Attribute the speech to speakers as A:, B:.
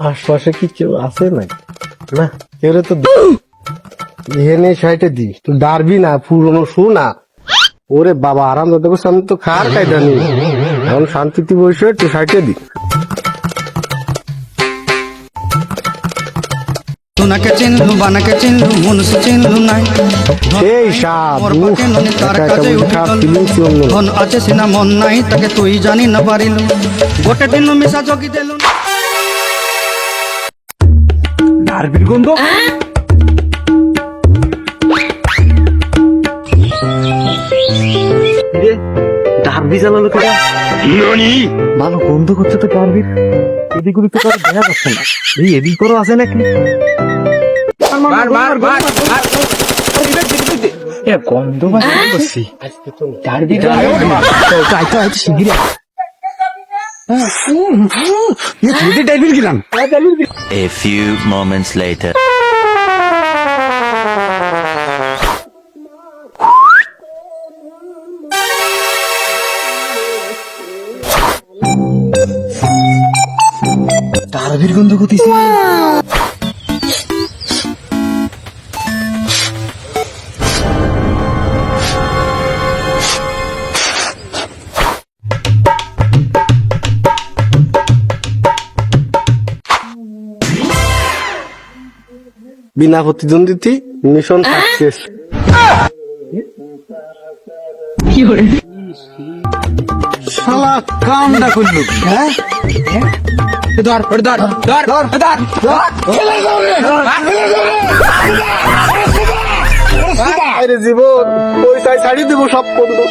A: আশপাশে কি কেউ আছে নাকি? না কেউ তো এনে সাইটে দি তুই ডারবি না পুরনো শু না। ওরে বাবা আরাম দাদা করছে, আমি তো খার খাইটা নি এখন শান্তিতে বসে তুই সাইটে দি।
B: সোনাকে চিনলু বানাকে চিনলু মনুষ্য চিনলু নাই
A: সেই সাপ
B: মোর পাকে ননি তার কাছে উঠি গেল ধন আছে সিনা মন নাই তাকে তুই জানি না পারিলু গোটে দিন মিশা জগি দেলু
C: ডারবির গন্ধ। ডারবি জ্বালালো কেটা? ভালো গন্ধ করছে তো ডারবির। এদিক ওদিক তো কারো দেখা যাচ্ছে না। এই এদিক করো আছে নাকি? গন্ধ করছি ডারবি শিগিরি ডারবির গেলাম।
D: A few moments later.
C: ডারবির গন্ধ করতেছি।
A: বিনা প্রতিদ্বন্দ্বিতা মিশন সাকসেস।
C: শালা কামটা করলো কি? হ্যাঁ
A: জীবন পয়সায় ছাড়িয়ে দেবো সব বন্ধু।